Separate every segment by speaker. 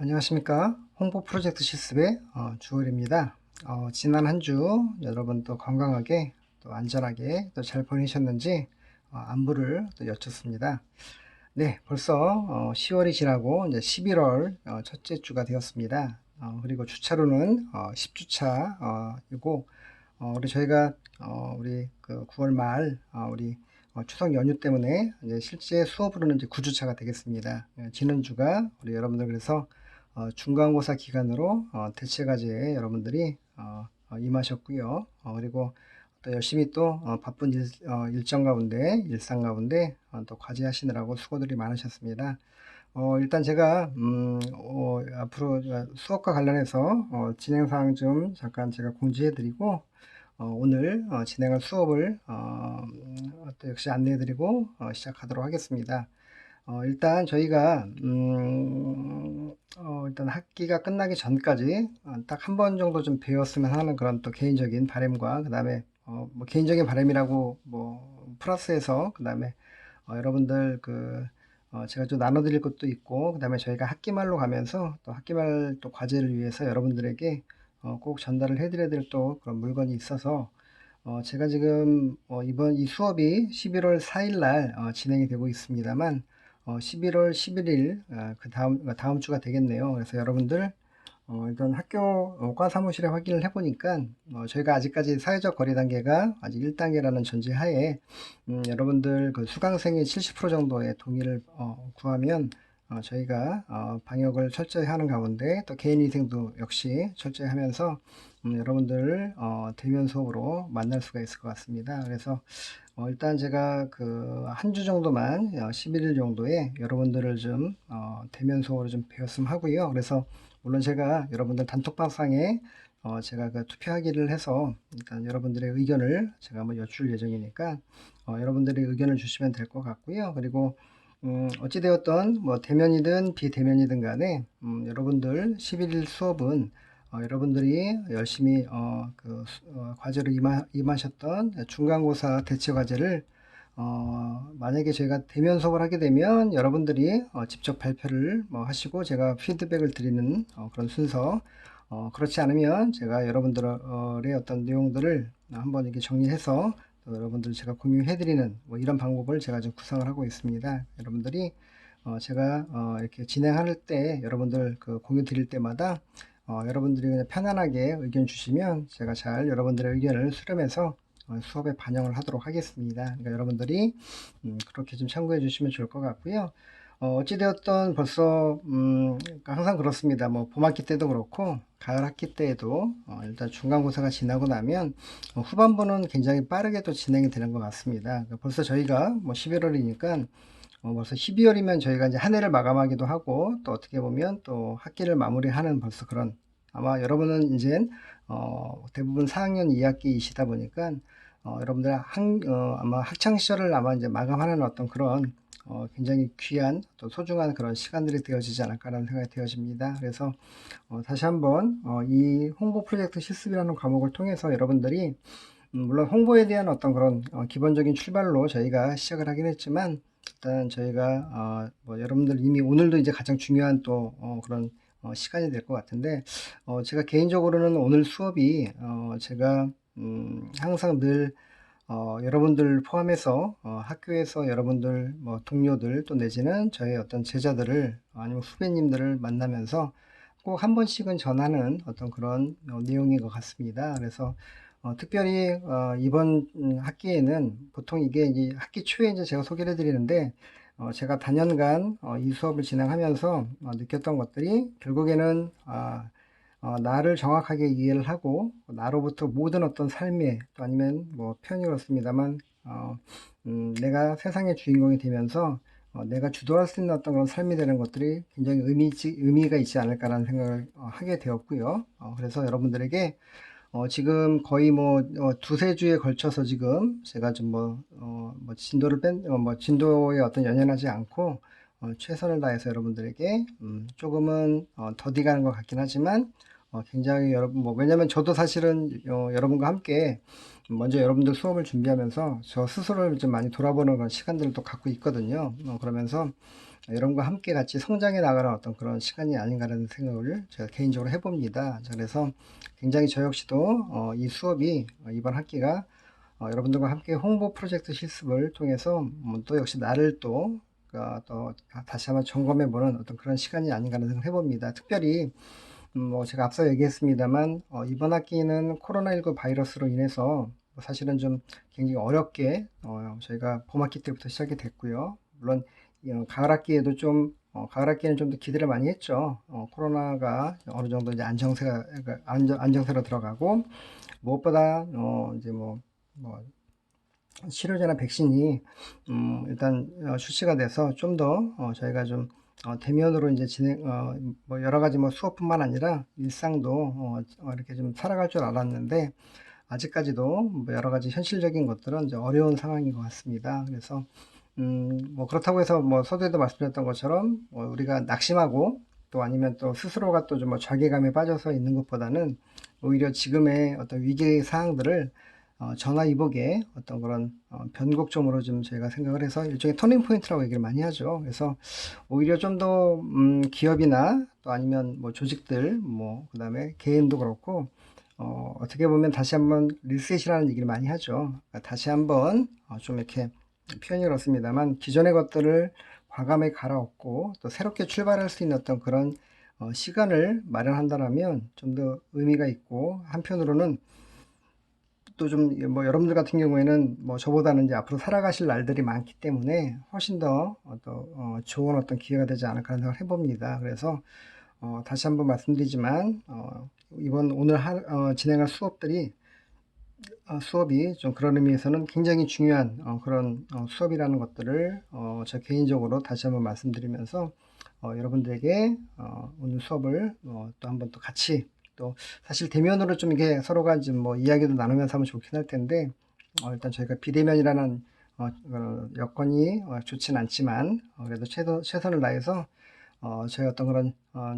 Speaker 1: 안녕하십니까. 홍보 프로젝트 실습의 주월입니다. 지난 한 주 여러분 또 건강하게 또 안전하게 또 잘 보내셨는지 안부를 또 여쭙습니다. 네, 벌써 10월이 지나고 이제 11월 첫째 주가 되었습니다. 그리고 주차로는 10주차이고 우리 저희가 우리 그 9월 말 우리 추석 연휴 때문에 이제 실제 수업으로는 이제 9주차가 되겠습니다. 지난 주가 우리 여러분들 그래서 중간고사 기간으로 대체과제에 여러분들이 임하셨고요. 그리고 또 열심히 또 바쁜 일정 가운데 일상 가운데 또 과제하시느라고 수고들이 많으셨습니다. 일단 제가 앞으로 수업과 관련해서 진행사항 좀 잠깐 제가 공지해드리고 오늘 진행할 수업을 또 역시 안내해드리고 시작하도록 하겠습니다. 일단 저희가 일단 학기가 끝나기 전까지 딱 한 번 정도 좀 배웠으면 하는 그런 또 개인적인 바람과 그 다음에 뭐 개인적인 바람이라고 뭐 플러스해서 그 다음에 여러분들 제가 좀 나눠드릴 것도 있고 그 다음에 저희가 학기말로 가면서 또 학기말 또 과제를 위해서 여러분들에게 꼭 전달을 해드려야 될 또 그런 물건이 있어서 제가 지금 이번 이 수업이 11월 4일 날 진행이 되고 있습니다만 11월 11일 다음 주가 되겠네요. 그래서 여러분들 일단 학교 과 사무실에 확인을 해보니까 저희가 아직까지 사회적 거리 단계가 아직 1단계라는 전제하에 여러분들 그 수강생의 70% 정도의 동의를 구하면 저희가 방역을 철저히 하는 가운데 또 개인위생도 역시 철저히 하면서 여러분들 대면 수업으로 만날 수가 있을 것 같습니다. 그래서 일단 제가 그 한 주 정도만 11일 정도에 여러분들을 좀 대면 수업으로 좀 배웠으면 하고요. 그래서 물론 제가 여러분들 단톡방상에 제가 그 투표하기를 해서 일단 여러분들의 의견을 제가 한번 여쭐 예정이니까 여러분들의 의견을 주시면 될 것 같고요. 그리고 어찌되었던 뭐 대면이든 비대면이든 간에 여러분들 11일 수업은 여러분들이 열심히 과제로 임하셨던 중간고사 대체 과제를 만약에 저희가 대면 수업을 하게 되면 여러분들이 직접 발표를 뭐 하시고 제가 피드백을 드리는 그런 순서, 그렇지 않으면 제가 여러분들의 어떤 내용들을 한번 이렇게 정리해서 또 여러분들 제가 공유해 드리는 뭐 이런 방법을 제가 좀 구상을 하고 있습니다. 여러분들이 제가 이렇게 진행할 때 여러분들 그 공유 드릴 때마다 여러분들이 그냥 편안하게 의견 주시면 제가 잘 여러분들의 의견을 수렴해서 수업에 반영을 하도록 하겠습니다. 그러니까 여러분들이 그렇게 좀 참고해 주시면 좋을 것 같고요. 어찌되었던 벌써 그러니까 항상 그렇습니다. 뭐 봄학기 때도 그렇고 가을 학기 때에도 일단 중간고사가 지나고 나면 후반부는 굉장히 빠르게 또 진행이 되는 것 같습니다. 그러니까 벌써 저희가 뭐 11월이니까 벌써 12월이면 저희가 이제 한 해를 마감하기도 하고 또 어떻게 보면 또 학기를 마무리하는 벌써 그런 아마 여러분은 이제 대부분 4학년 2학기이시다 보니까 여러분들 아마 학창 시절을 아마 이제 마감하는 어떤 그런 굉장히 귀한 또 소중한 그런 시간들이 되어지지 않을까라는 생각이 되어집니다. 그래서 다시 한번 이 홍보 프로젝트 실습이라는 과목을 통해서 여러분들이 물론 홍보에 대한 어떤 그런 기본적인 출발로 저희가 시작을 하긴 했지만 일단 저희가 뭐 여러분들 이미 오늘도 이제 가장 중요한 또 그런 시간이 될 것 같은데 제가 개인적으로는 오늘 수업이 제가 항상 늘 여러분들 포함해서 학교에서 여러분들 뭐 동료들 또 내지는 저의 어떤 제자들을 아니면 후배님들을 만나면서 꼭 한 번씩은 전하는 어떤 그런 내용인 것 같습니다. 그래서 특별히 이번 학기에는 보통 이게 이제 학기 초에 이제 제가 소개를 해드리는데 제가 다년간 이 수업을 진행하면서 느꼈던 것들이 결국에는 나를 정확하게 이해를 하고 나로부터 모든 어떤 삶의 또 아니면 뭐 표현이 그렇습니다만 내가 세상의 주인공이 되면서 내가 주도할 수 있는 어떤 그런 삶이 되는 것들이 굉장히 의미가 있지 않을까라는 생각을 하게 되었고요. 그래서 여러분들에게 지금 거의 뭐 두세 주에 걸쳐서 지금 제가 좀 뭐 진도에 어떤 연연하지 않고 최선을 다해서 여러분들에게 조금은 더디 가는 것 같긴 하지만 굉장히 여러분 뭐 왜냐면 저도 사실은 여러분과 함께 먼저 여러분들 수업을 준비하면서 저 스스로를 좀 많이 돌아보는 그런 시간들을 또 갖고 있거든요. 그러면서 여러분과 함께 같이 성장해 나가는 어떤 그런 시간이 아닌가라는 생각을 제가 개인적으로 해봅니다. 그래서 굉장히 저 역시도 이 수업이 이번 학기가 여러분들과 함께 홍보 프로젝트 실습을 통해서 또 역시 나를 또 다시 한번 점검해보는 어떤 그런 시간이 아닌가라는 생각을 해봅니다. 특별히 뭐 제가 앞서 얘기했습니다만 이번 학기는 코로나19 바이러스로 인해서 사실은 좀 굉장히 어렵게 저희가 봄학기 때부터 시작이 됐고요. 물론 가을 학기에도 가을 학기에는 좀 더 기대를 많이 했죠. 코로나가 어느 정도 이제 안정세로 들어가고 무엇보다 이제 뭐 치료제나 백신이 일단 출시가 돼서 좀 더 저희가 좀 대면으로 이제 뭐 여러 가지 뭐 수업뿐만 아니라 일상도 이렇게 좀 살아갈 줄 알았는데 아직까지도 뭐 여러 가지 현실적인 것들은 이제 어려운 상황인 것 같습니다. 그래서 뭐 그렇다고 해서 뭐 서두에도 말씀드렸던 것처럼 우리가 낙심하고 또 아니면 또 스스로가 또 좀 뭐 자괴감에 빠져서 있는 것보다는 오히려 지금의 어떤 위기 사항들을 전화위복의 어떤 그런 변곡점으로 좀 저희가 생각을 해서 일종의 터닝 포인트라고 얘기를 많이 하죠. 그래서 오히려 좀 더 기업이나 또 아니면 뭐 조직들 뭐 그다음에 개인도 그렇고 어떻게 보면 다시 한번 리셋이라는 얘기를 많이 하죠. 그러니까 다시 한번 좀 이렇게 표현이 그렇습니다만 기존의 것들을 과감하게 갈아엎고 또 새롭게 출발할 수 있는 어떤 그런 시간을 마련한다라면 좀 더 의미가 있고 한편으로는 또 좀 뭐 여러분들 같은 경우에는 뭐 저보다는 이제 앞으로 살아가실 날들이 많기 때문에 훨씬 더 좋은 어떤 기회가 되지 않을까 하는 생각을 해봅니다. 그래서 다시 한번 말씀드리지만 이번 오늘 진행할 수업이 좀 그런 의미에서는 굉장히 중요한 그런 수업이라는 것들을 저 개인적으로 다시 한번 말씀드리면서 여러분들에게 오늘 수업을 또 한번 또 같이 또 사실 대면으로 좀 이게 서로가 좀 뭐 이야기도 나누면서 하면 좋긴 할 텐데 일단 저희가 비대면이라는 여건이 좋진 않지만 그래도 최선을 다해서 저희 어떤 그런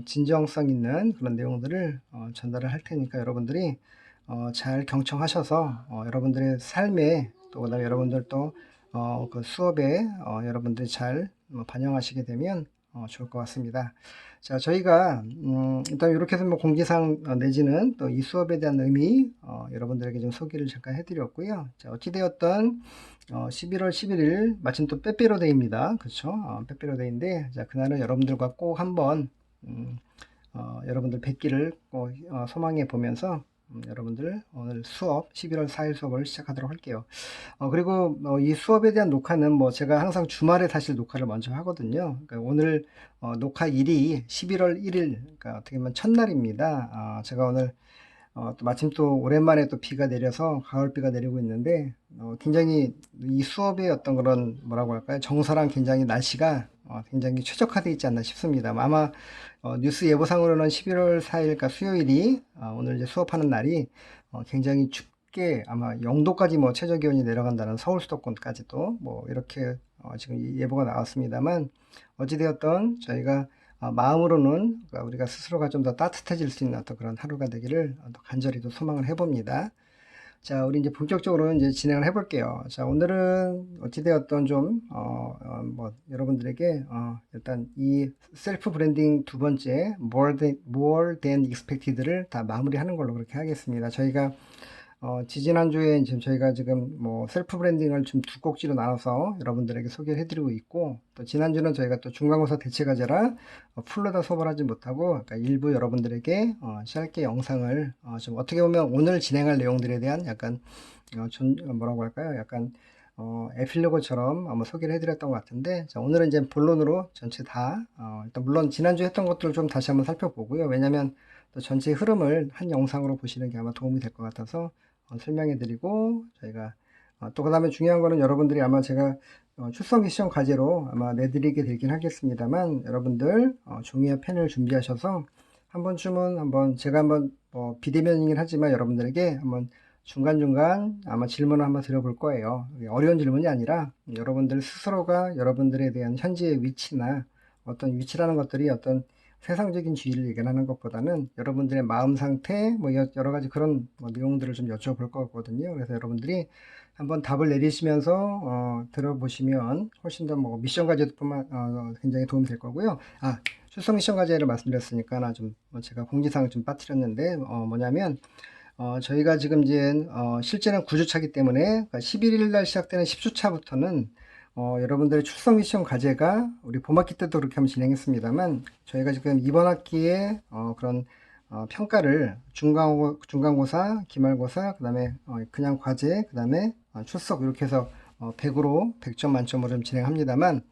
Speaker 1: 진정성 있는 그런 내용들을 전달을 할 테니까 여러분들이 잘 경청하셔서 여러분들의 삶에 또 그다음에 여러분들 또그 수업에 여러분들이 잘 반영하시게 되면 좋을 것 같습니다. 자, 저희가 일단 이렇게 해서 뭐 공지사항 내지는 또 이 수업에 대한 의미 여러분들에게 좀 소개를 잠깐 해드렸고요. 자, 어찌되었던 11월 11일 마침 또 빼빼로데이입니다. 그렇죠? 빼빼로데이인데 자, 그날은 여러분들과 꼭 한번 여러분들 뵙기를 꼭 소망해 보면서 여러분들 오늘 수업 11월 4일 수업을 시작하도록 할게요. 그리고 이 수업에 대한 녹화는 뭐 제가 항상 주말에 사실 녹화를 먼저 하거든요. 그러니까 오늘 녹화일이 11월 1일, 그러니까 어떻게 보면 첫날입니다. 제가 오늘 또 마침 또 오랜만에 또 비가 내려서 가을비가 내리고 있는데 굉장히 이 수업의 어떤 그런 뭐라고 할까요? 정서랑 굉장히 날씨가 굉장히 최적화되어 있지 않나 싶습니다. 아마 뉴스 예보상으로는 11월 4일, 그러니까 수요일이 오늘 이제 수업하는 날이 굉장히 춥게 아마 0도까지 뭐 최저 기온이 내려간다는 서울 수도권까지도 뭐 이렇게 지금 예보가 나왔습니다만 어찌되었던 저희가 마음으로는 그러니까 우리가 스스로가 좀 더 따뜻해질 수 있는 어떤 그런 하루가 되기를 간절히 또 소망을 해봅니다. 자, 우리 이제 본격적으로 이제 진행을 해볼게요. 자, 오늘은 어찌되었던 뭐, 여러분들에게, 일단 이 셀프 브랜딩 두 번째, more than expected를 다 마무리하는 걸로 그렇게 하겠습니다. 저희가 지지난주에 지금 저희가 지금 뭐 셀프 브랜딩을 좀 두 꼭지로 나눠서 여러분들에게 소개를 해드리고 있고 또 지난주는 저희가 또 중간고사 대체과제라 풀로 다 수업을 하지 못하고 그러니까 일부 여러분들에게 짧게 영상을 좀 어떻게 보면 오늘 진행할 내용들에 대한 약간 뭐라고 할까요? 약간 에필로그처럼 한번 소개를 해드렸던 것 같은데 자, 오늘은 이제 본론으로 전체 다 일단 물론 지난주에 했던 것들을 좀 다시 한번 살펴보고요. 왜냐하면 또 전체 흐름을 한 영상으로 보시는 게 아마 도움이 될 것 같아서 설명해 드리고 저희가 또 그 다음에 중요한 거는 여러분들이 아마 제가 출석기 시험 과제로 아마 내드리게 되긴 하겠습니다만 여러분들 종이와 펜을 준비하셔서 한 번쯤은 한번 제가 한번 비대면이긴 하지만 여러분들에게 한번 중간중간 아마 질문을 한번 드려볼 거예요. 어려운 질문이 아니라 여러분들 스스로가 여러분들에 대한 현재의 위치나 어떤 위치라는 것들이 어떤 세상적인 지위를 얘기하는 것보다는 여러분들의 마음 상태, 뭐 여러 가지 그런 내용들을 좀 여쭤볼 거거든요. 그래서 여러분들이 한번 답을 내리시면서 들어보시면 훨씬 더 뭐 미션 과제뿐만 굉장히 도움이 될 거고요. 출석 미션 과제를 말씀드렸으니까 제가 공지사항을 좀 빠뜨렸는데 뭐냐면 저희가 지금 이제 실제는 9주차기 때문에 그러니까 11일 날 시작되는 10주차부터는 여러분들의 출석 미션 과제가 우리 봄학기 때도 그렇게 한번 진행했습니다만 저희가 지금 이번 학기에 그런 평가를 중간고사, 기말고사, 그 다음에 그냥 과제, 그 다음에 출석 이렇게 해서 100으로 100점 만점으로 좀 진행합니다만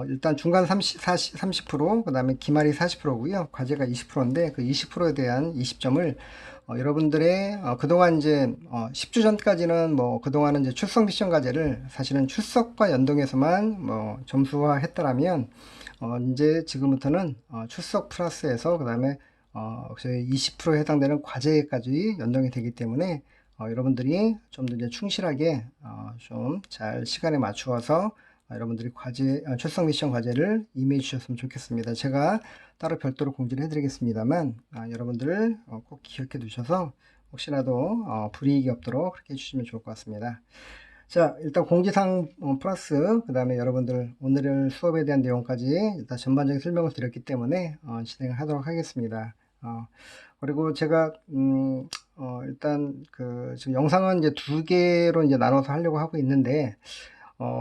Speaker 1: 일단 중간 30%, 그 다음에 기말이 40%고요. 과제가 20%인데 그 20%에 대한 20점을 여러분들의 그동안 이제 10주 전까지는 뭐 그동안은 이제 출석 미션 과제를 사실은 출석과 연동해서만 뭐 점수화했더라면 이제 지금부터는 출석 플러스해서 그 다음에 저희 20%에 해당되는 과제까지 연동이 되기 때문에 여러분들이 좀 더 이제 충실하게 좀 잘 시간에 맞추어서 여러분들이 출석 미션 과제를 임해해 주셨으면 좋겠습니다. 제가 따로 별도로 공지를 해드리겠습니다만 여러분들 꼭 기억해 두셔서 혹시라도 불이익이 없도록 그렇게 해주시면 좋을 것 같습니다. 자, 일단 공지사항 플러스 그 다음에 여러분들 오늘 수업에 대한 내용까지 일단 전반적인 설명을 드렸기 때문에 진행을 하도록 하겠습니다. 그리고 제가 일단 지금 영상은 이제 2개로 이제 나눠서 하려고 하고 있는데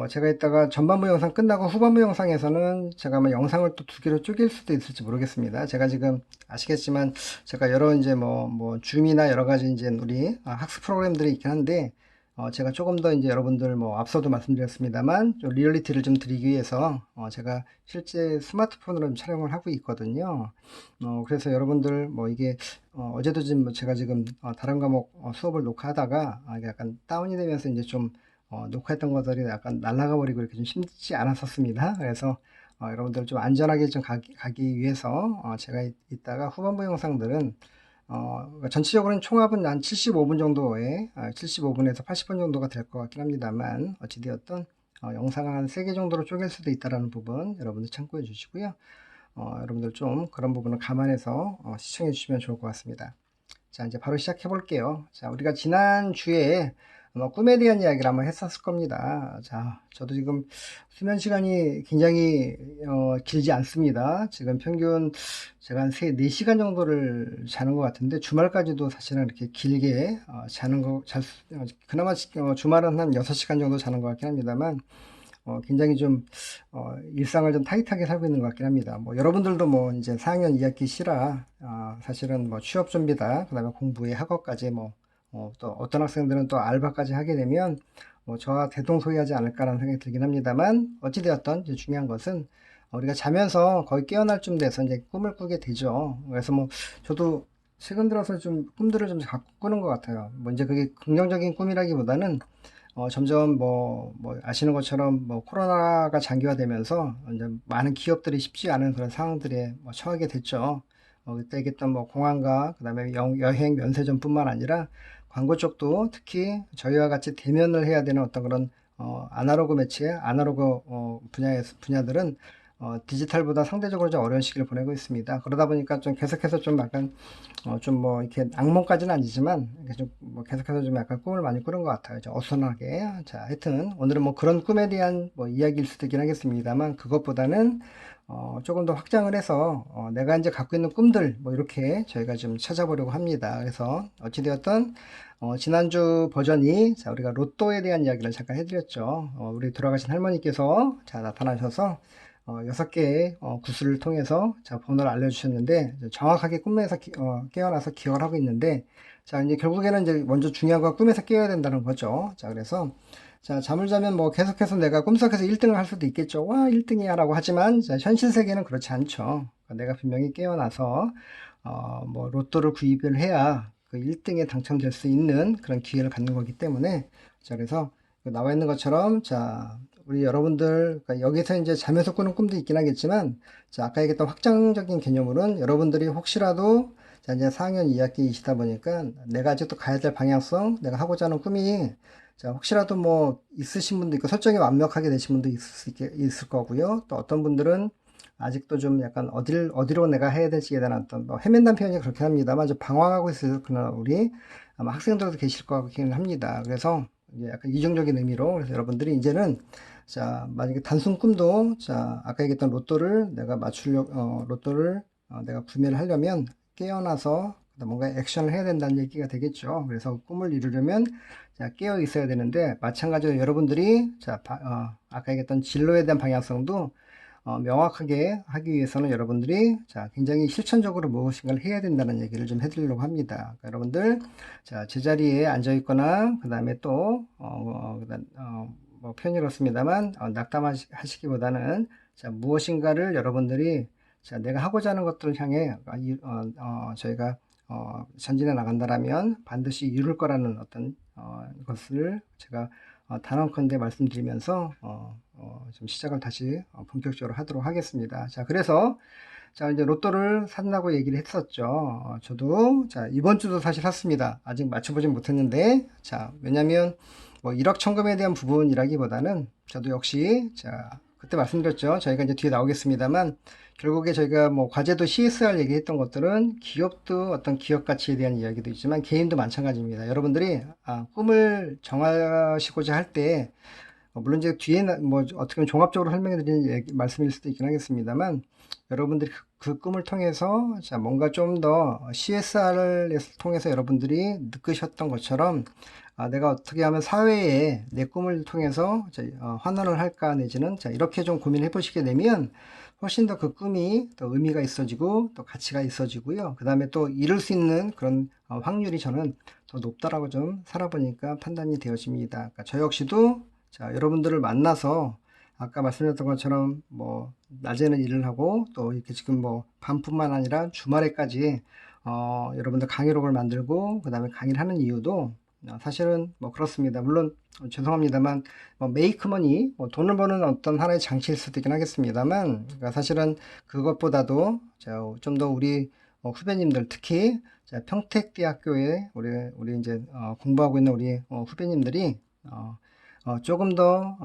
Speaker 1: 제가 이따가 전반부 영상 끝나고 후반부 영상에서는 제가 아마 영상을 또 2개로 쪼갤 수도 있을지 모르겠습니다. 제가 지금 아시겠지만 제가 여러 이제 뭐 줌이나 여러 가지 이제 우리 학습 프로그램들이 있긴 한데 제가 조금 더 이제 여러분들 뭐 앞서도 말씀드렸습니다만 좀 리얼리티를 좀 드리기 위해서 제가 실제 스마트폰으로 좀 촬영을 하고 있거든요. 그래서 여러분들 뭐 이게 어제도 지금 뭐 제가 지금 다른 과목 수업을 녹화하다가 이게 약간 다운이 되면서 이제 좀 녹화했던 것들이 약간 날아가 버리고 이렇게 좀 쉽지 않았었습니다. 그래서 여러분들 좀 안전하게 좀 가기 위해서 제가 이따가 후반부 영상들은 그러니까 전체적으로는 총합은 한 75분 정도에 75분에서 80분 정도가 될 것 같긴 합니다만 어찌되었든 영상을 한 3개 정도로 쪼갤 수도 있다라는 부분 여러분들 참고해 주시고요. 여러분들 좀 그런 부분을 감안해서 시청해 주시면 좋을 것 같습니다. 자, 이제 바로 시작해 볼게요. 자, 우리가 지난 주에 꿈에 대한 이야기를 한번 했었을 겁니다. 자, 저도 지금 수면 시간이 굉장히 길지 않습니다. 지금 평균 제가 한 4시간 정도를 자는 것 같은데 주말까지도 사실은 이렇게 길게 그나마 주말은 한 6시간 정도 자는 것 같긴 합니다만 굉장히 좀 일상을 좀 타이트하게 살고 있는 것 같긴 합니다. 뭐 여러분들도 뭐 이제 4학년 2학기 시라 사실은 뭐 취업 준비다, 그다음에 공부에 학업까지 또 어떤 학생들은 또 알바까지 하게 되면 저와 대동소이하지 않을까라는 생각이 들긴 합니다만 어찌되었던 이제 중요한 것은 우리가 자면서 거의 깨어날 쯤 돼서 이제 꿈을 꾸게 되죠. 그래서 뭐 저도 최근 들어서 좀 꿈들을 좀 자꾸 꾸는 것 같아요. 뭐 이제 그게 긍정적인 꿈이라기보다는 점점 아시는 것처럼 코로나가 장기화되면서 이제 많은 기업들이 쉽지 않은 그런 상황들에 처하게 됐죠. 그때 얘기했던 공항과 그다음에 여행 면세점뿐만 아니라 광고 쪽도 특히 저희와 같이 대면을 해야 되는 어떤 그런 아날로그 매체, 아날로그 분야들은 디지털보다 상대적으로 좀 어려운 시기를 보내고 있습니다. 그러다 보니까 좀 계속해서 좀 약간 이렇게 악몽까지는 아니지만 이렇게 좀 계속해서 좀 약간 꿈을 많이 꾸는 것 같아요. 어수선하게. 자, 하여튼 오늘은 그런 꿈에 대한 이야기일 수도 있긴 하겠습니다만 그것보다는 조금 더 확장을 해서 내가 이제 갖고 있는 꿈들 이렇게 저희가 좀 찾아보려고 합니다. 그래서 어찌되었던 지난주 버전이 자, 우리가 로또에 대한 이야기를 잠깐 해드렸죠. 우리 돌아가신 할머니께서 자 나타나셔서 6개의 구슬을 통해서 자 번호를 알려주셨는데 정확하게 꿈에서 깨어나서 기억을 하고 있는데 자 이제 결국에는 이제 먼저 중요한 건 꿈에서 깨어야 된다는 거죠. 자 그래서 자 잠을 자면 계속해서 내가 꿈속에서 1등을 할 수도 있겠죠. 와 1등이야 라고 하지만 자, 현실 세계는 그렇지 않죠. 그러니까 내가 분명히 깨어나서 로또를 구입을 해야 그 1등에 당첨될 수 있는 그런 기회를 갖는 거기 때문에 자 그래서 나와 있는 것처럼 자 우리 여러분들 그러니까 여기서 이제 자면서 꾸는 꿈도 있긴 하겠지만 자 아까 얘기했던 확장적인 개념으로는 여러분들이 혹시라도 자 이제 4학년 2학기이시다 보니까 내가 아직도 가야 될 방향성 내가 하고자 하는 꿈이 자 혹시라도 있으신 분도 있고 설정이 완벽하게 되신 분도 있을 거고요. 또 어떤 분들은 아직도 좀 약간 어디로 내가 해야 될지에 대한 어떤 헤맨다는 표현이 그렇게 합니다만 좀 방황하고 있을 그런 우리 아마 학생들도 계실 것 같기는 합니다. 그래서 이게 약간 이중적인 의미로. 그래서 여러분들이 이제는 자, 만약에 단순 꿈도 자, 아까 얘기했던 로또를 내가 로또를 내가 구매를 하려면 깨어나서 뭔가 액션을 해야 된다는 얘기가 되겠죠. 그래서 꿈을 이루려면 자, 깨어 있어야 되는데 마찬가지로 여러분들이 자, 아까 얘기했던 진로에 대한 방향성도 명확하게 하기 위해서는 여러분들이 자, 굉장히 실천적으로 무엇인가를 해야 된다는 얘기를 좀 해드리려고 합니다. 그러니까 여러분들 자, 제자리에 앉아 있거나 그 다음에 또 뭐 표현이 그렇습니다만 낙담하시기보다는 자, 무엇인가를 여러분들이 자, 내가 하고자 하는 것들을 향해 저희가 전진해 나간다라면 반드시 이룰 거라는 어떤 것을 제가 단언컨대 말씀드리면서 좀 시작을 다시 본격적으로 하도록 하겠습니다. 자, 그래서 자, 이제 로또를 산다고 얘기를 했었죠. 저도 자, 이번 주도 사실 샀습니다. 아직 맞춰보진 못했는데 자, 왜냐면 뭐 일확천금에 대한 부분이라기보다는 저도 역시 자, 그때 말씀드렸죠. 저희가 이제 뒤에 나오겠습니다만 결국에 저희가 뭐 과제도 CSR 얘기했던 것들은 기업도 어떤 기업 가치에 대한 이야기도 있지만 개인도 마찬가지입니다. 여러분들이 꿈을 정하시고자 할 때 물론 이제 뒤에 뭐 어떻게 보면 종합적으로 설명해 드리는 말씀일 수도 있긴 하겠습니다만 여러분들이 그 꿈을 통해서 자 뭔가 좀 더 CSR을 통해서 여러분들이 느끼셨던 것처럼 내가 어떻게 하면 사회에 내 꿈을 통해서 환원을 할까 내지는 자 이렇게 좀 고민해 보시게 되면 훨씬 더 그 꿈이 더 의미가 있어지고 또 가치가 있어지고요. 그 다음에 또 이룰 수 있는 그런 확률이 저는 더 높다라고 좀 살아보니까 판단이 되어집니다. 그러니까 저 역시도 자 여러분들을 만나서 아까 말씀드렸던 것처럼 뭐 낮에는 일을 하고 또 이렇게 지금 뭐 밤뿐만 아니라 주말에까지 여러분들 강의록을 만들고 그 다음에 강의를 하는 이유도 사실은 뭐 그렇습니다. 물론 죄송합니다만 뭐 메이크머니 뭐 돈을 버는 어떤 하나의 장치일 수도 있긴 하겠습니다만 그러니까 사실은 그것보다도 좀 더 우리 후배님들 특히 평택대학교에 우리 이제 공부하고 있는 우리 후배님들이 조금 더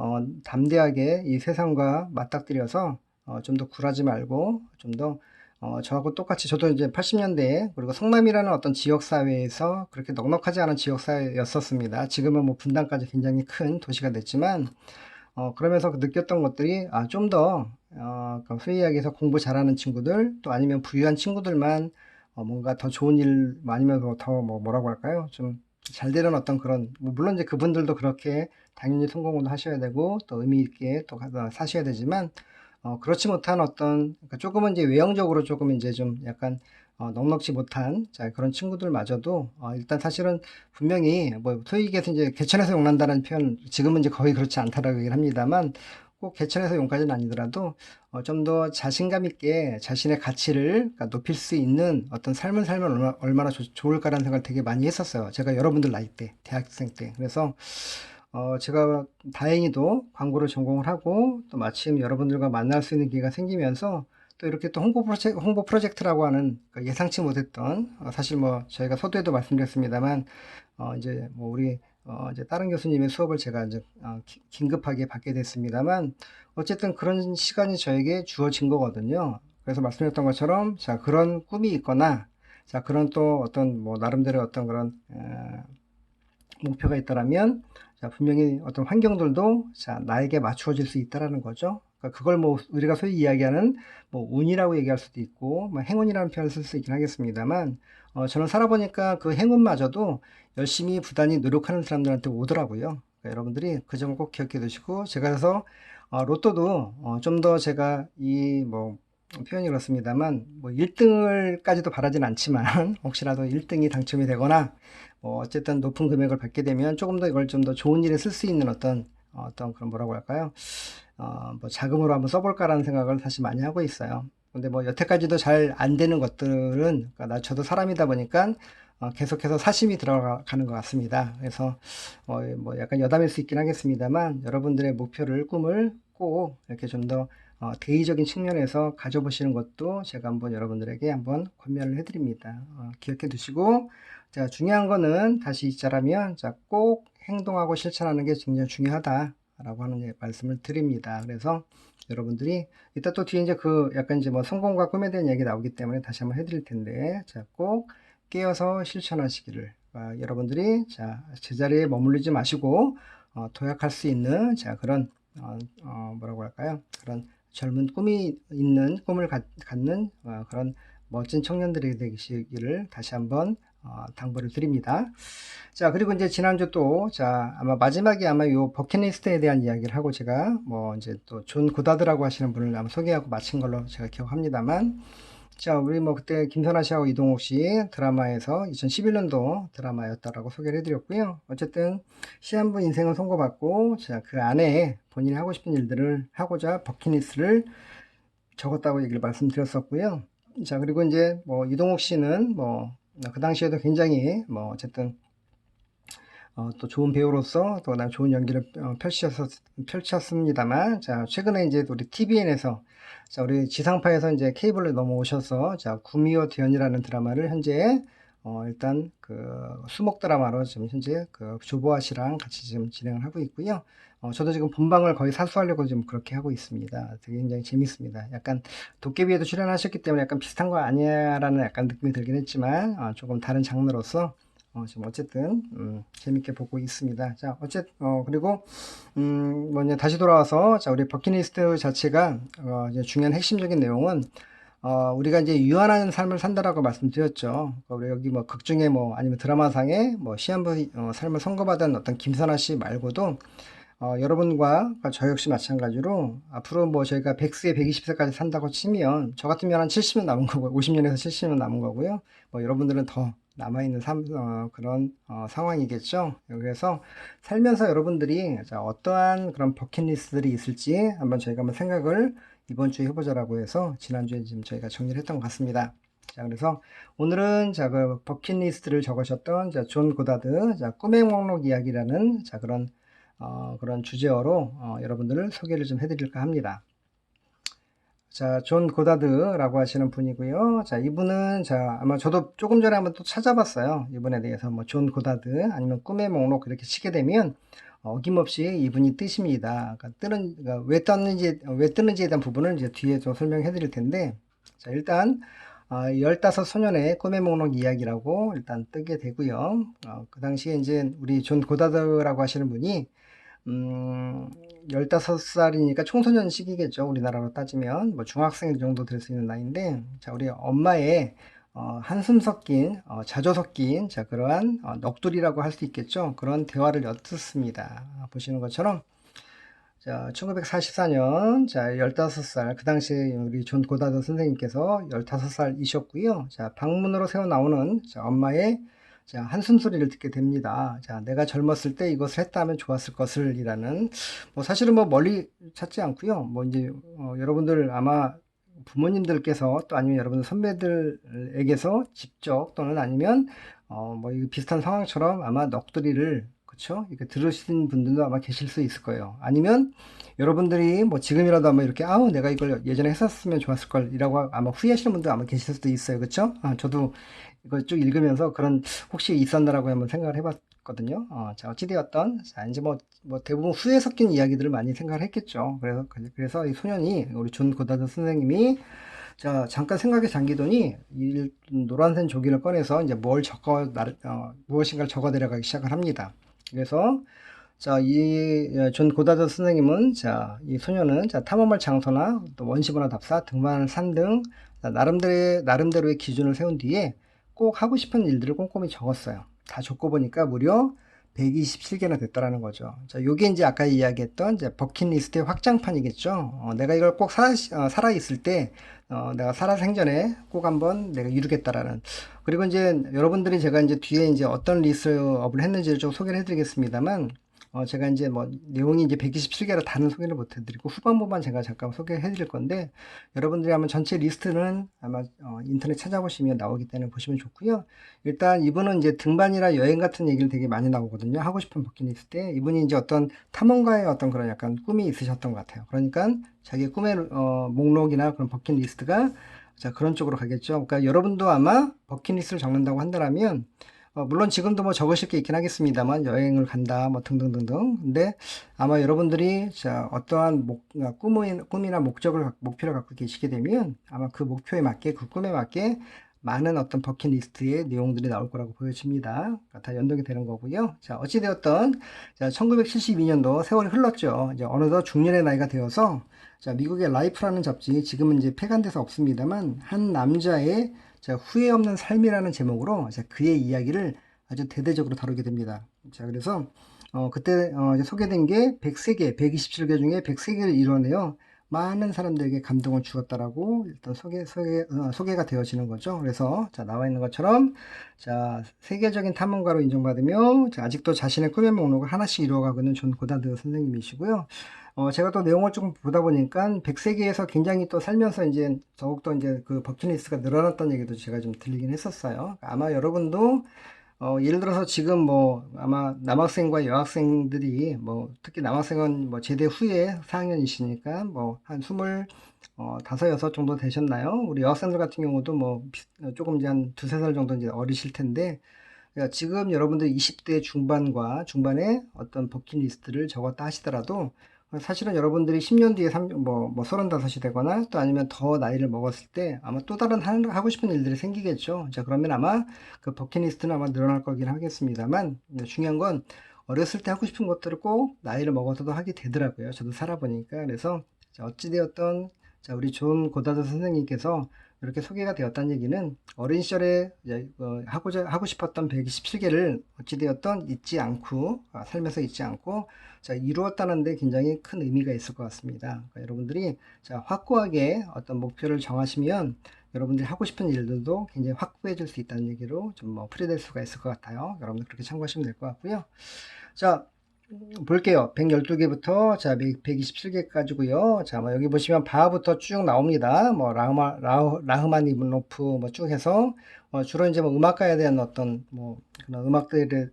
Speaker 1: 담대하게 이 세상과 맞닥뜨려서 좀 더 굴하지 말고 좀 더 저하고 똑같이 저도 이제 80년대에 그리고 성남이라는 어떤 지역사회에서 그렇게 넉넉하지 않은 지역사회였었습니다. 지금은 뭐 분당까지 굉장히 큰 도시가 됐지만 그러면서 느꼈던 것들이 좀 더 그러니까 소위 이야기해서 공부 잘하는 친구들 또 아니면 부유한 친구들만 뭔가 더 좋은 일 아니면 더 뭐라고 할까요? 좀 잘 되는 어떤 그런 뭐 물론 이제 그분들도 그렇게 당연히 성공을 하셔야 되고 또 의미 있게 또 사셔야 되지만 그렇지 못한 어떤 그러니까 조금은 이제 외형적으로 조금 이제 좀 약간 넉넉지 못한 자 그런 친구들마저도 일단 사실은 분명히 뭐 소위 얘기해서 이제 개천에서 용난다는 표현 지금은 이제 거의 그렇지 않다라고 얘기를 합니다만 꼭 개천에서 용까지는 아니더라도 좀 더 자신감 있게 자신의 가치를 그러니까 높일 수 있는 어떤 삶을 살면 얼마나 좋을까라는 생각을 되게 많이 했었어요. 제가 여러분들 나이 때 대학생 때 그래서 제가 다행히도 광고를 전공을 하고 또 마침 여러분들과 만날 수 있는 기회가 생기면서 또 이렇게 또 홍보 프로젝트라고 하는 예상치 못했던 사실 뭐 저희가 서두에도 말씀드렸습니다만 이제 뭐 우리 이제 다른 교수님의 수업을 제가 이제 긴급하게 받게 됐습니다만 어쨌든 그런 시간이 저에게 주어진 거거든요. 그래서 말씀드렸던 것처럼 자 그런 꿈이 있거나 자 그런 또 어떤 뭐 나름대로 어떤 그런 목표가 있다라면 자, 분명히 어떤 환경들도 자, 나에게 맞추어질 수 있다라는 거죠. 그러니까 그걸 뭐 우리가 소위 이야기하는 뭐 운이라고 얘기할 수도 있고 뭐 행운이라는 표현을 쓸 수 있긴 하겠습니다만 저는 살아보니까 그 행운마저도 열심히 부단히 노력하는 사람들한테 오더라고요. 그러니까 여러분들이 그 점을 꼭 기억해 두시고 제가 그래서 로또도 좀 더 제가 이 뭐 표현이 그렇습니다만 뭐 1등을까지도 바라진 않지만 혹시라도 1등이 당첨이 되거나 어쨌든 높은 금액을 받게 되면 조금 더 이걸 좀 더 좋은 일에 쓸 수 있는 어떤 그런 뭐라고 할까요? 뭐 자금으로 한번 써볼까라는 생각을 사실 많이 하고 있어요. 근데 뭐 여태까지도 잘 안 되는 것들은 그러니까 저도 사람이다 보니까 계속해서 사심이 들어가는 것 같습니다. 그래서 뭐 약간 여담일 수 있긴 하겠습니다만 여러분들의 목표를 꿈을 꼭 이렇게 좀 더 대의적인 측면에서 가져보시는 것도 제가 한번 여러분들에게 한번 권면을 해드립니다. 기억해 두시고 자 중요한 거는 다시 잊자라면 자 꼭 행동하고 실천하는 게 굉장히 중요하다라고 하는 말씀을 드립니다. 그래서 여러분들이 이따 또 뒤에 이제 그 약간 이제 뭐 성공과 꿈에 대한 얘기 나오기 때문에 다시 한번 해드릴 텐데 자 꼭 깨어서 실천하시기를 여러분들이 제자리에 머무르지 마시고 도약할 수 있는 그런 뭐라고 할까요? 그런 젊은 꿈을 갖는 그런 멋진 청년들이 되시기를 다시 한번 당부를 드립니다. 자, 그리고 이제 지난주 또, 아마 마지막에 아마 요 버킷리스트에 대한 이야기를 하고 제가 이제 또 존 고다드라고 하시는 분을 아마 소개하고 마친 걸로 제가 기억합니다만, 자, 우리 그때 김선아 씨하고 이동욱 씨 드라마에서 2011년도 드라마였다라고 소개를 해드렸고요. 어쨌든 시한부 인생을 선고받고, 그 안에 본인이 하고 싶은 일들을 하고자 버킷리스트를 적었다고 얘기를 말씀드렸었고요. 자, 그리고 이제 이동욱 씨는 그 당시에도 굉장히 어쨌든 또 좋은 배우로서 또 그다음 좋은 연기를 펼쳤습니다만, 최근에 이제 우리 TVN에서 우리 지상파에서 이제 케이블로 넘어오셔서 구미호 대연이라는 드라마를 현재 일단 그 수목 드라마로 지금 현재 그 조보아 씨랑 같이 지금 진행을 하고 있고요. 저도 지금 본방을 거의 사수하려고 지금 그렇게 하고 있습니다. 되게 굉장히 재밌습니다. 약간 도깨비에도 출연하셨기 때문에 약간 비슷한 거 아니야라는 약간 느낌이 들긴 했지만 조금 다른 장르로서 지금 어쨌든 재밌게 보고 있습니다. 그리고 이제 다시 돌아와서 우리 버킷리스트 자체가 이제 중요한 핵심적인 내용은 우리가 이제 유한한 삶을 산다라고 말씀드렸죠. 우리 여기 극 중에 아니면 드라마상에 시한부 삶을 선고받은 어떤 김선아 씨 말고도 여러분과 저 역시 마찬가지로 앞으로 저희가 100세, 120세까지 산다고 치면 저 같으면 한 70년 남은 거고 50년에서 70년 남은 거고요. 여러분들은 더 남아있는 그런 상황이겠죠. 그래서 살면서 여러분들이 어떠한 그런 버킷리스트들이 있을지 한번 저희가 한번 생각을 이번 주에 해보자라고 해서 지난주에 지금 저희가 정리를 했던 것 같습니다. 그래서 오늘은 그 버킷리스트를 적으셨던 존 고다드 꿈의 목록 이야기라는 그런 주제어로 여러분들을 소개를 좀 해드릴까 합니다. 존 고다드라고 하시는 분이고요. 이분은 아마 저도 조금 전에 한번 또 찾아봤어요. 이분에 대해서 존 고다드 아니면 꿈의 목록 이렇게 치게 되면 어김없이 이분이 뜨십니다. 그러니까 왜 뜨는지에 대한 부분을 이제 뒤에 좀 설명해 드릴 텐데, 일단 15소년의 꿈의 목록 이야기라고 일단 뜨게 되고요. 그 당시에 이제 우리 존 고다드라고 하시는 분이 15살이니까 청소년 시기겠죠. 우리나라로 따지면 중학생 정도 될 수 있는 나이인데, 우리 엄마의 한숨 섞인 자조 섞인 그러한 넋두리라고 할 수 있겠죠. 그런 대화를 엿듣습니다. 보시는 것처럼 1944년 15살 그 당시에 우리 존 고다드 선생님께서 15살이셨고요. 방문으로 새어 나오는 엄마의 한숨 소리를 듣게 됩니다. 내가 젊었을 때 이것을 했다면 좋았을 것을 이라는, 사실은 멀리 찾지 않고요. 이제 여러분들 아마 부모님들께서 또 아니면 여러분들 선배들에게서 직접 또는 아니면 이 비슷한 상황처럼 아마 넋두리를, 그쵸? 이렇게 들으신 분들도 아마 계실 수 있을 거예요. 아니면 여러분들이 지금이라도 아마 이렇게 내가 이걸 예전에 했었으면 좋았을 걸 이라고 아마 후회하시는 분도 아마 계실 수도 있어요. 그쵸? 저도 이걸 쭉 읽으면서 그런 혹시 있었나라고 한번 생각을 해봤거든요. 어찌되었던 이제 대부분 후회 섞인 이야기들을 많이 생각을 했겠죠. 그래서 이 소년이 우리 존 고다드 선생님이 잠깐 생각에 잠기더니 이 노란색 종이를 꺼내서 이제 무엇인가를 적어 내려가기 시작을 합니다. 그래서 이 존 고다드 선생님은 이 소년은 탐험할 장소나 또 원시문화 답사, 등반할 산 등 나름대로의 기준을 세운 뒤에 꼭 하고 싶은 일들을 꼼꼼히 적었어요. 다 적고 보니까 무려 127개나 됐다라는 거죠. 요게 이제 아까 이야기했던 버킷리스트의 확장판이겠죠. 내가 이걸 꼭 살아 있을 때, 내가 살아생전에 꼭 한번 내가 이루겠다라는. 그리고 이제 여러분들이 제가 이제 뒤에 이제 어떤 리스트업을 했는지를 좀 소개를 해드리겠습니다만, 제가 이제 내용이 이제 127개라 다는 소개를 못 해드리고 후반부만 제가 잠깐 소개해 드릴 건데, 여러분들이 한번 전체 리스트는 아마 인터넷 찾아보시면 나오기 때문에 보시면 좋고요. 일단 이분은 이제 등반이나 여행 같은 얘기를 되게 많이 나오거든요. 하고 싶은 버킷리스트에 이분이 이제 어떤 탐험가의 어떤 그런 약간 꿈이 있으셨던 것 같아요. 그러니까 자기의 꿈의 목록이나 그런 버킷리스트가 그런 쪽으로 가겠죠. 그러니까 여러분도 아마 버킷리스트를 적는다고 한다면 물론 지금도 적으실 게 있긴 하겠습니다만, 여행을 간다, 등등등등. 근데 아마 여러분들이 어떠한 꿈이나 목표를 갖고 계시게 되면 아마 그 목표에 맞게, 그 꿈에 맞게 많은 어떤 버킷리스트의 내용들이 나올 거라고 보여집니다. 그러니까 다 연동이 되는 거고요. 자, 어찌되었던, 자, 1972년도 세월이 흘렀죠. 이제 어느덧 중년의 나이가 되어서, 자, 미국의 라이프라는 잡지, 지금은 이제 폐간돼서 없습니다만, 한 남자의 자, 후회 없는 삶이라는 제목으로 자, 그의 이야기를 아주 대대적으로 다루게 됩니다. 자, 그래서, 그때, 이제 소개된 게 103개, 127개 중에 103개를 이뤄내요. 많은 사람들에게 감동을 주었다라고 일단 소개가 되어지는 거죠. 그래서 자, 나와 있는 것처럼 자, 세계적인 탐험가로 인정받으며 자, 아직도 자신의 꿈의 목록을 하나씩 이루어가고 있는 존 고다드 선생님이시고요. 제가 또 내용을 조금 보다 보니까 100세기에서 굉장히 또 살면서 이제 더욱더 이제 그 버킷리스트가 늘어났다는 얘기도 제가 좀 들리긴 했었어요. 아마 여러분도 예를 들어서 지금 뭐 아마 남학생과 여학생들이 뭐 특히 남학생은 뭐 제대 후에 4학년이시니까 뭐 한 25, 여섯 정도 되셨나요? 우리 여학생들 같은 경우도 뭐 조금 이제 한 두세 살 정도 이제 어리실 텐데 그러니까 지금 여러분들 20대 중반과 중반에 어떤 버킷리스트를 적었다 하시더라도 사실은 여러분들이 10년 뒤에 35이 되거나 또 아니면 더 나이를 먹었을 때 아마 또 다른 하고 싶은 일들이 생기겠죠. 자, 그러면 아마 그 버킷리스트는 아마 늘어날 거긴 하겠습니다만 중요한 건 어렸을 때 하고 싶은 것들을 꼭 나이를 먹어서도 하게 되더라고요. 저도 살아보니까. 그래서 자, 어찌되었던 자, 우리 존 고다드 선생님께서 이렇게 소개가 되었다는 얘기는 어린 시절에 하고 싶었던 127개를 어찌되었던 잊지 않고 살면서 잊지 않고 자, 이루었다는 데 굉장히 큰 의미가 있을 것 같습니다. 그러니까 여러분들이 자, 확고하게 어떤 목표를 정하시면 여러분들이 하고 싶은 일들도 굉장히 확고해질 수 있다는 얘기로 좀 풀이될 수가 있을 것 같아요. 여러분들 그렇게 참고하시면 될 것 같고요. 자, 볼게요. 112개부터 자 127개까지고요. 자, 뭐 여기 보시면 바부터 쭉 나옵니다. 뭐 라흐마니노프 뭐 쭉 해서 주로 이제 뭐 음악가에 대한 어떤 뭐 그런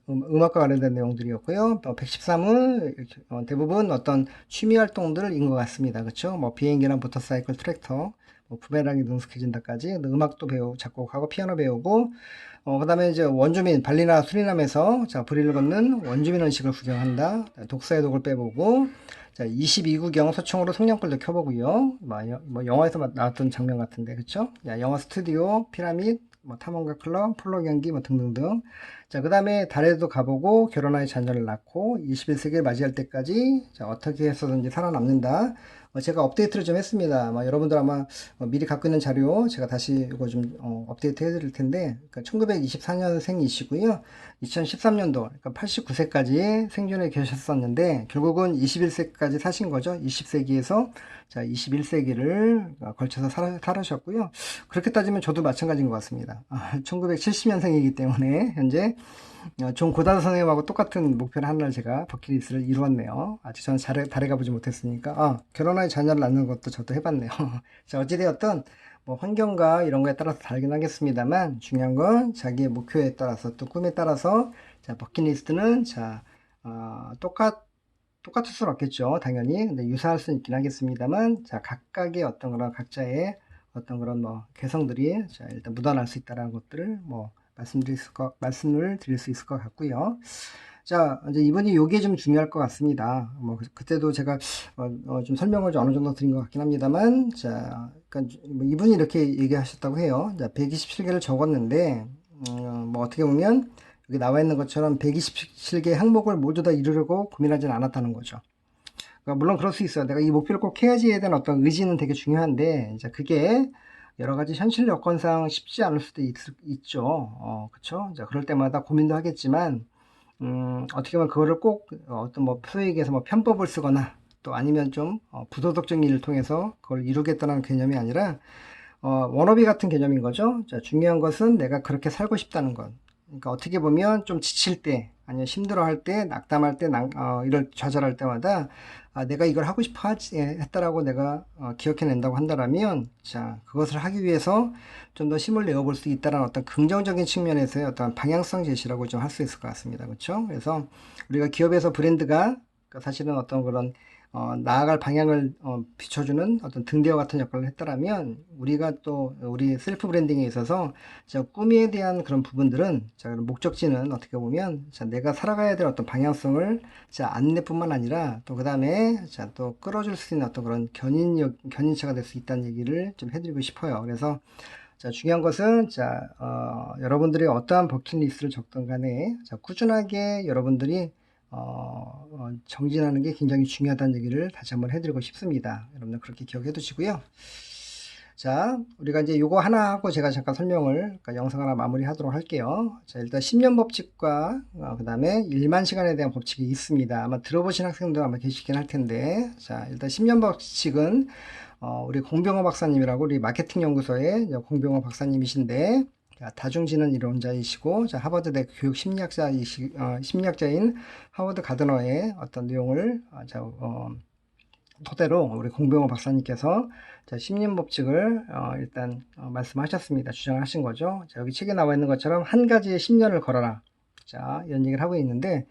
Speaker 1: 음악과 관련된 내용들이었고요. 113은 대부분 어떤 취미 활동들인 것 같습니다. 그렇죠? 뭐 비행기나 모터사이클, 트랙터, 뭐 부메랑이 능숙해진다까지 음악도 작곡하고 피아노 배우고 그 다음에 이제 원주민, 발리나 수리남에서, 자, 불의를 걷는 원주민 의식을 구경한다. 독사의 독을 빼보고, 자, 22구경 소총으로 성냥불도 켜보고요. 뭐 영화에서 나왔던 장면 같은데, 그쵸? 야, 영화 스튜디오, 피라밋, 뭐 탐험가 클럽, 폴로 경기, 뭐 등등등. 자, 그 다음에 달에도 가보고, 결혼하여 자녀를 낳고, 21세기를 맞이할 때까지, 자, 어떻게 해서든지 살아남는다. 제가 업데이트를 좀 했습니다. 아마 여러분들 아마 미리 갖고 있는 자료 제가 다시 이거 좀 업데이트 해드릴 텐데, 그러니까 1924년생이시고요. 2013년도, 그러니까 89세까지 생존해 계셨었는데, 결국은 21세까지 사신 거죠. 20세기에서 자 21세기를 걸쳐서 살으셨고요. 그렇게 따지면 저도 마찬가지인 것 같습니다. 1970년생이기 때문에 현재 존 고다드 선생님하고 똑같은 목표를 하나를 제가 버킷리스트를 이루었네요. 아직 저는 달에 가보지 못했으니까 결혼하여 자녀를 낳는 것도 저도 해봤네요. 자, 어찌되었든 뭐 환경과 이런 거에 따라서 다르긴 하겠습니다만 중요한 건 자기의 목표에 따라서 또 꿈에 따라서 자 버킷리스트는 자 똑같을 수는 없겠죠, 당연히. 근데 유사할 수는 있긴 하겠습니다만 자 각각의 어떤 그런 각자의 어떤 그런 뭐 개성들이 자 일단 묻어날 수 있다라는 것들을 뭐 말씀을 드릴 수 있을 것 같고요. 자, 이제 이분이 요게 좀 중요할 것 같습니다. 뭐, 그때도 제가, 좀 설명을 좀 어느 정도 드린 것 같긴 합니다만, 자, 그러니까 뭐 이분이 이렇게 얘기하셨다고 해요. 자, 127개를 적었는데, 뭐 어떻게 보면, 여기 나와 있는 것처럼 127개 항목을 모두 다 이루려고 고민하지는 않았다는 거죠. 그러니까 물론 그럴 수 있어요. 내가 이 목표를 꼭 해야지에 대한 어떤 의지는 되게 중요한데, 이제 그게 여러 가지 현실 여건상 쉽지 않을 수도 있죠. 그쵸? 자, 그럴 때마다 고민도 하겠지만, 어떻게 보면 그거를 꼭 어떤 뭐 소위 얘기해서 뭐 편법을 쓰거나 또 아니면 좀 부도덕적인 일을 통해서 그걸 이루겠다는 개념이 아니라 워너비 같은 개념인 거죠. 자, 중요한 것은 내가 그렇게 살고 싶다는 것. 그러니까 어떻게 보면 좀 지칠 때 아니면 힘들어할 때 낙담할 때 이럴 좌절할 때마다 내가 이걸 하고 싶어 했다라고 내가 기억해낸다고 한다면 자 그것을 하기 위해서 좀 더 힘을 내어볼 수 있다는 어떤 긍정적인 측면에서의 어떤 방향성 제시라고 좀 할 수 있을 것 같습니다. 그렇죠? 그래서 우리가 기업에서 브랜드가 사실은 어떤 그런 나아갈 방향을 비춰주는 어떤 등대와 같은 역할을 했더라면 우리가 또 우리 셀프 브랜딩에 있어서 자, 꿈에 대한 그런 부분들은 자, 목적지는 어떻게 보면 자, 내가 살아가야 될 어떤 방향성을 자, 안내뿐만 아니라 또 그 다음에 자, 또 끌어줄 수 있는 어떤 그런 견인차가 될 수 있다는 얘기를 좀 해드리고 싶어요. 그래서 자, 중요한 것은, 자, 여러분들이 어떠한 버킷리스트를 적든 간에, 자, 꾸준하게 여러분들이, 정진하는 게 굉장히 중요하다는 얘기를 다시 한번 해드리고 싶습니다. 여러분들 그렇게 기억해 두시고요. 자, 우리가 이제 요거 하나 하고 제가 잠깐 설명을, 그러니까 영상 하나 마무리 하도록 할게요. 자, 일단 10년 법칙과, 그 다음에 1만 시간에 대한 법칙이 있습니다. 아마 들어보신 학생도 아마 계시긴 할 텐데, 자, 일단 10년 법칙은, 우리 공병호 박사님이라고 우리 마케팅 연구소의 공병호 박사님이신데, 자, 다중지능 이론자이시고, 자, 하버드대 교육 심리학자인 하워드 가드너의 어떤 내용을, 토대로 우리 공병호 박사님께서 자, 심리학 법칙을 일단 말씀하셨습니다. 주장하신 거죠. 자, 여기 책에 나와 있는 것처럼 한 가지의 10년을 걸어라. 자, 이런 얘기를 하고 있는데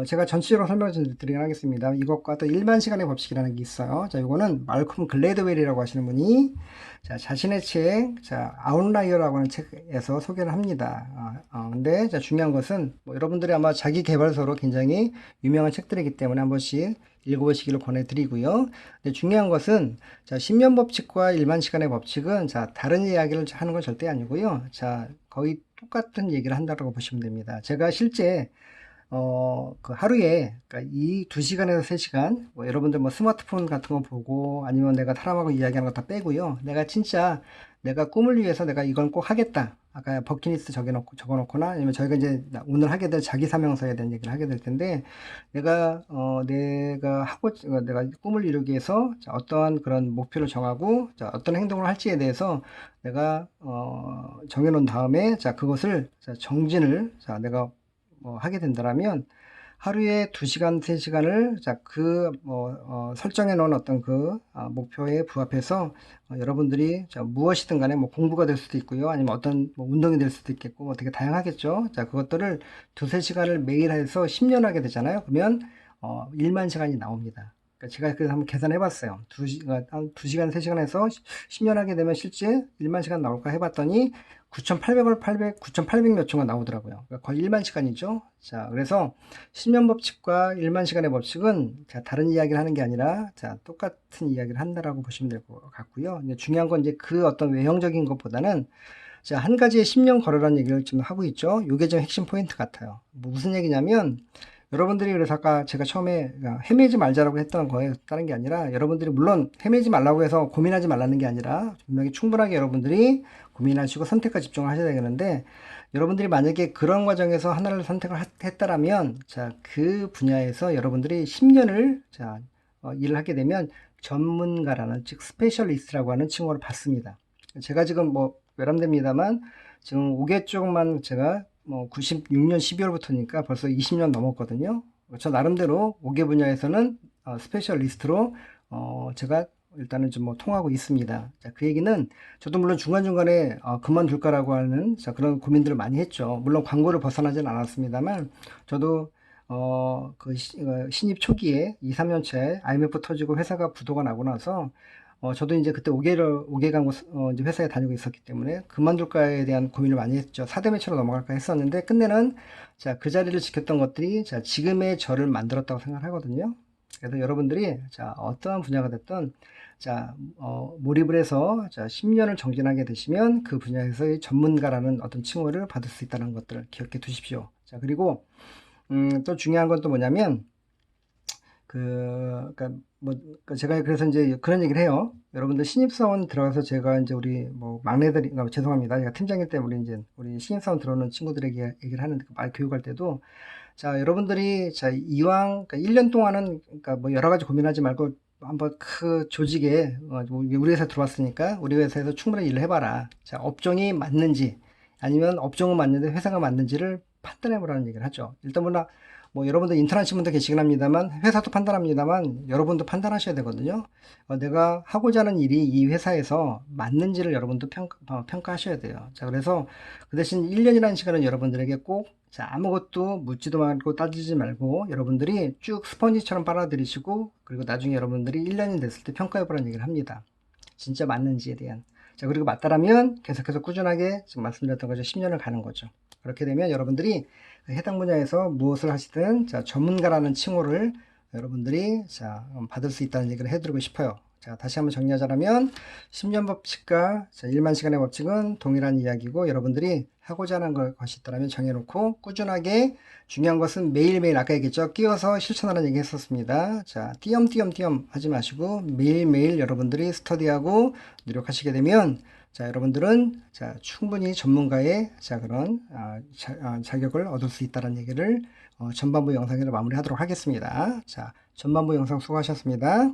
Speaker 1: 제가 전체적으로 설명을 좀 드리긴 하겠습니다. 이것과 또 1만 시간의 법칙이라는 게 있어요. 자, 이거는 말콤 글래드웰이라고 하시는 분이 자, 자신의 책, 자, 아웃라이어라고 하는 책에서 소개를 합니다. 근데 자, 중요한 것은 뭐 여러분들이 아마 자기 개발서로 굉장히 유명한 책들이기 때문에 한 번씩 읽어보시기를 권해드리고요. 근데 중요한 것은 자, 10년 법칙과 1만 시간의 법칙은 자, 다른 이야기를 하는 건 절대 아니고요. 자, 거의 똑같은 얘기를 한다고 보시면 됩니다. 제가 실제 그 하루에 그러니까 이 2시간에서 3시간 뭐 여러분들 뭐 스마트폰 같은 거 보고 아니면 내가 사람하고 이야기하는 거 다 빼고요. 내가 진짜 내가 꿈을 위해서 내가 이건 꼭 하겠다. 아까 버킷리스트 적어놓거나 아니면 저희가 이제 오늘 하게 될 자기 사명서에 대한 얘기를 하게 될 텐데 내가 꿈을 이루기 위해서 자, 어떠한 그런 목표를 정하고 자, 어떤 행동을 할지에 대해서 내가 정해놓은 다음에 자, 그것을 자, 정진을 자, 내가 하게 된다면 하루에 2시간, 3시간을 자, 설정해 놓은 어떤 목표에 부합해서 여러분들이 자, 무엇이든 간에 뭐 공부가 될 수도 있고요. 아니면 어떤 뭐 운동이 될 수도 있겠고 뭐 되게 다양하겠죠. 자, 그것들을 2~3시간을 매일 해서 10년 하게 되잖아요. 그러면 1만 시간이 나옵니다. 그러니까 제가 그래서 한번 계산해 봤어요. 한 2시간, 3시간 해서 10년 하게 되면 실제 1만 시간 나올까 해봤더니 9,800 몇 초가 나오더라고요. 그러니까 거의 1만 시간이죠. 자, 그래서 10년 법칙과 1만 시간의 법칙은 자, 다른 이야기를 하는 게 아니라 자, 똑같은 이야기를 한다라고 보시면 될 것 같고요. 이제 중요한 건 이제 그 어떤 외형적인 것보다는 자, 한 가지의 10년 걸으라는 얘기를 지금 하고 있죠. 이게 좀 핵심 포인트 같아요. 뭐 무슨 얘기냐면 여러분들이 그래서 아까 제가 처음에 헤매지 말자라고 했던 거에 다른 게 아니라 여러분들이 물론 헤매지 말라고 해서 고민하지 말라는 게 아니라 분명히 충분하게 여러분들이 고민하시고 선택과 집중을 하셔야 되는데 여러분들이 만약에 그런 과정에서 하나를 선택을 했다라면 자, 그 분야에서 여러분들이 10년을 자, 일을 하게 되면 전문가라는 즉 스페셜리스트라고 하는 칭호를 받습니다. 제가 지금 뭐 외람됩니다만 지금 5개 쪽만 제가 뭐 96년 12월부터니까 벌써 20년 넘었거든요. 저 나름대로 5개 분야에서는 스페셜리스트로 제가 일단은 좀 뭐 통하고 있습니다. 자, 그 얘기는 저도 물론 중간중간에 그만둘까라고 하는 자, 그런 고민들을 많이 했죠. 물론 광고를 벗어나진 않았습니다만 저도 신입 초기에 2, 3년째 IMF 터지고 회사가 부도가 나고 나서 저도 이제 그때 5개간 이제 회사에 다니고 있었기 때문에 그만둘까에 대한 고민을 많이 했죠. 사대 매체로 넘어갈까 했었는데 끝내는 자, 그 자리를 지켰던 것들이 자, 지금의 저를 만들었다고 생각하거든요. 그래서 여러분들이 자, 어떠한 분야가 됐든 자, 몰입을 해서 자, 10년을 정진하게 되시면 그 분야에서의 전문가라는 어떤 칭호를 받을 수 있다는 것들을 기억해 두십시오. 자, 그리고 또 중요한 건 또 뭐냐면 제가 그래서 이제 그런 얘기를 해요. 여러분들 신입사원 들어가서 제가 이제 우리 뭐 막내들이, 죄송합니다. 제가 팀장일 때 우리 신입사원 들어오는 친구들에게 얘기를 하는데 말 교육할 때도 자, 여러분들이 자, 이왕, 그러니까 1년 동안은 그러니까 뭐 여러 가지 고민하지 말고 한번 그 조직에 우리 회사 들어왔으니까 우리 회사에서 충분히 일을 해봐라. 자, 업종이 맞는지 아니면 업종은 맞는데 회사가 맞는지를 판단해보라는 얘기를 하죠. 일단 뭐 여러분들 인턴하신 분도 계시긴 합니다만 회사도 판단합니다만 여러분도 판단하셔야 되거든요. 내가 하고자 하는 일이 이 회사에서 맞는지를 여러분도 평가하셔야 돼요. 자, 그래서 그 대신 1년이라는 시간은 여러분들에게 꼭 자, 아무것도 묻지도 말고 따지지 말고 여러분들이 쭉 스펀지처럼 빨아들이시고 그리고 나중에 여러분들이 1년이 됐을 때 평가해보라는 얘기를 합니다. 진짜 맞는지에 대한. 자, 그리고 맞다라면 계속해서 꾸준하게 지금 말씀드렸던 거죠. 10년을 가는 거죠. 그렇게 되면 여러분들이 해당 분야에서 무엇을 하시든 자, 전문가라는 칭호를 여러분들이 자, 받을 수 있다는 얘기를 해드리고 싶어요. 자, 다시 한번 정리하자면 10년 법칙과 1만 시간의 법칙은 동일한 이야기고 여러분들이 하고자 하는 것이 있다면 정해놓고 꾸준하게 중요한 것은 매일매일 아까 얘기했죠. 끼워서 실천하는 얘기 했었습니다. 자, 띄엄띄엄 하지 마시고 매일매일 여러분들이 스터디하고 노력하시게 되면 자, 여러분들은 자, 충분히 전문가의 자, 그런 자격을 얻을 수 있다는 얘기를 전반부 영상으로 마무리하도록 하겠습니다. 자, 전반부 영상 수고하셨습니다.